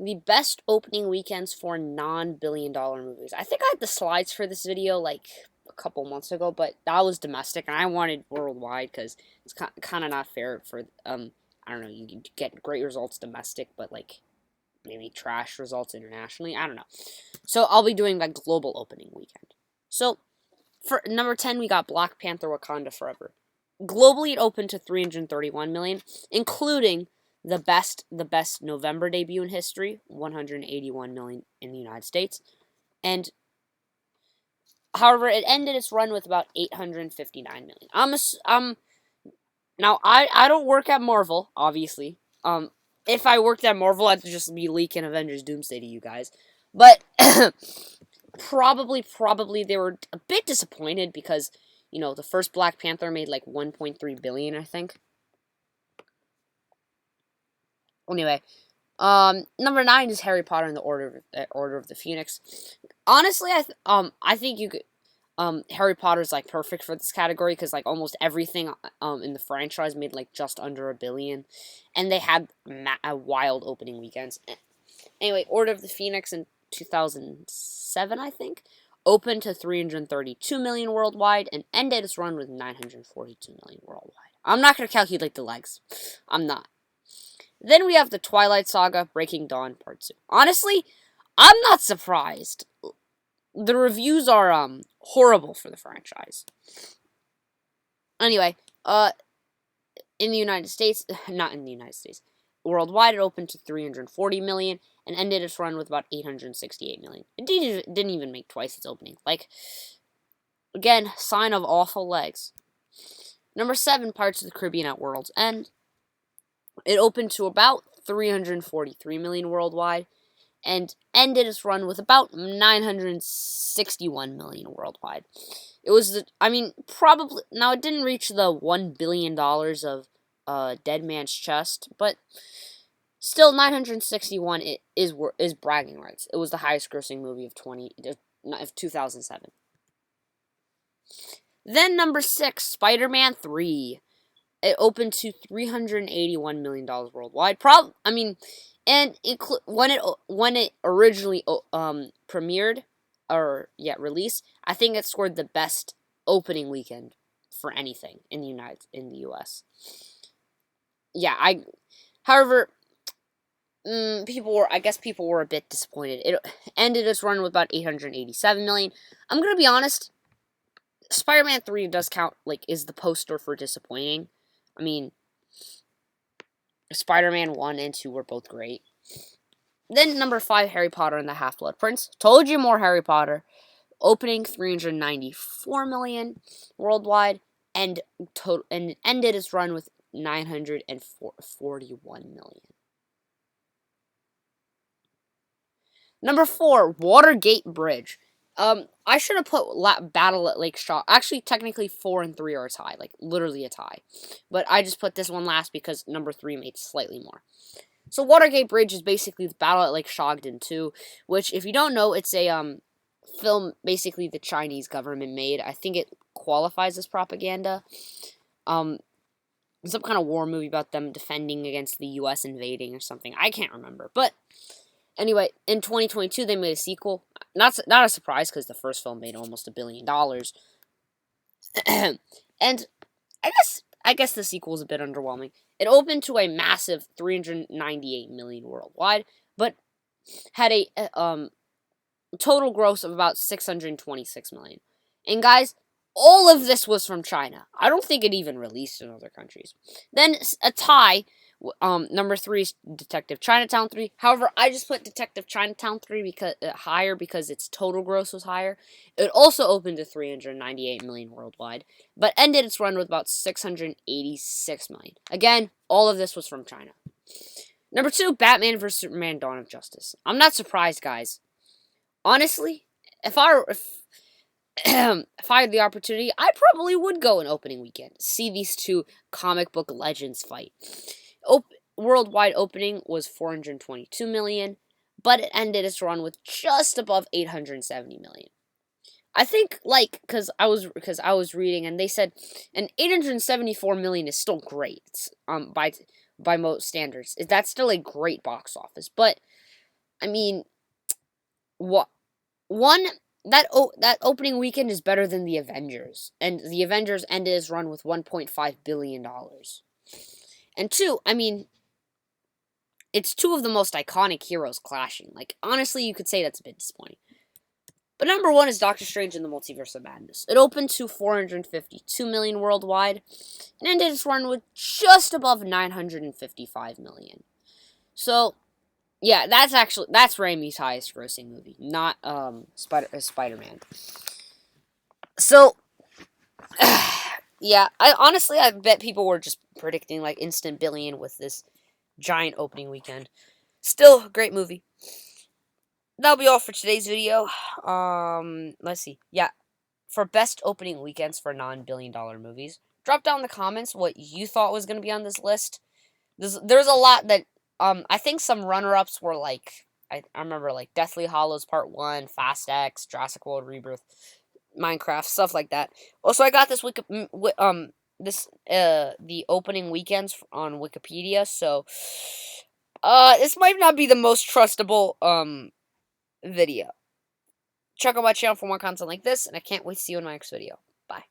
the best opening weekends for non-billion dollar movies. I think I had the slides for this video like a couple months ago, but that was domestic, and I wanted worldwide because it's kind of not fair for I don't know, you get great results domestic, but like maybe trash results internationally. I don't know. So I'll be doing like global opening weekend. So for number 10, we got Black Panther: Wakanda Forever. Globally, it opened to 331 million, including the best November debut in history, 181 million in the United States. And however, it ended its run with about 859 million. Now I don't work at Marvel, obviously. If I worked at Marvel, I'd just be leaking Avengers Doomsday to you guys. But probably they were a bit disappointed because the first Black Panther made like 1.3 billion, I think. Anyway, number 9 is Harry Potter and the Order of the Phoenix. Honestly, I think you could. Harry Potter's like perfect for this category because like almost everything in the franchise made like just under a billion, and they had a wild opening weekends. Anyway, Order of the Phoenix in 2007, I think, opened to 332 million worldwide and ended its run with 942 million worldwide. I'm not gonna calculate the legs. I'm not. Then we have the Twilight Saga: Breaking Dawn Part 2. Honestly, I'm not surprised. The reviews are horrible for the franchise. Anyway, in the United States, not in the United States, worldwide it opened to 340 million and ended its run with about 868 million. It didn't even make twice its opening. Like, again, sign of awful legs. Number 7, Pirates of the Caribbean at World's End. It opened to about 343 million worldwide and ended its run with about 961 million worldwide. It was probably, now it didn't reach the $1 billion of Dead Man's Chest, but still 961 is bragging rights. It was the highest grossing movie of 2007. Then number 6, Spider-Man 3. It opened to $381 million worldwide. When it originally premiered released, I think it scored the best opening weekend for anything in the US. Yeah, however, people were a bit disappointed. It ended its run with about 887 million. I'm gonna be honest. Spider-Man 3 does count, like, is the poster for disappointing. I mean, Spider-Man 1 and 2 were both great. Then number 5, Harry Potter and the Half-Blood Prince. Told you more Harry Potter. Opening 394 million worldwide and ended its run with 941 million. Number 4, Watergate Bridge. I should have put Battle at Lake Shaw. Actually, technically 4 and 3 are a tie, like literally a tie. But I just put this one last because number 3 made slightly more. So Watergate Bridge is basically the Battle at Lake Shogden 2, which, if you don't know, it's a film basically the Chinese government made. I think it qualifies as propaganda. Some kind of war movie about them defending against the U.S. invading or something. I can't remember, but anyway, in 2022 they made a sequel. Not a surprise because the first film made almost $1 billion. And I guess the sequel is a bit underwhelming. It opened to a massive 398 million worldwide, but had a total gross of about 626 million. And guys, all of this was from China. I don't think it even released in other countries. Then a tie. Number 3 is Detective Chinatown 3. However, I just put Detective Chinatown 3 because higher because its total gross was higher. It also opened to 398 million worldwide, but ended its run with about 686 million. Again, all of this was from China. Number 2, Batman vs Superman: Dawn of Justice. I'm not surprised, guys. Honestly, if I had the opportunity, I probably would go an opening weekend, see these two comic book legends fight. Worldwide opening was 422 million, but it ended its run with just above 870 million. I think, like, because I was reading and they said an 874 million is still great. By most standards, that's still a great box office. But I mean, what one that opening weekend is better than the Avengers, and the Avengers ended its run with $1.5 billion. And two, I mean, it's two of the most iconic heroes clashing. Like, honestly, you could say that's a bit disappointing. But number one is Doctor Strange in the Multiverse of Madness. It opened to 452 million worldwide and ended its run with just above 955 million. So, yeah, that's Raimi's highest grossing movie, not Spider-Man. So, yeah, I bet people were just predicting like instant billion with this giant opening weekend. Still, great movie. That'll be all for today's video. Let's see. Yeah, for best opening weekends for non-billion-dollar movies, drop down in the comments what you thought was going to be on this list. There's a lot that I think some runner-ups were like I remember like Deathly Hallows Part 1, Fast X, Jurassic World Rebirth, Minecraft, stuff like that. Also, I got this the opening weekends on Wikipedia, so this might not be the most trustable video. Check out my channel for more content like this, and I can't wait to see you in my next video. Bye.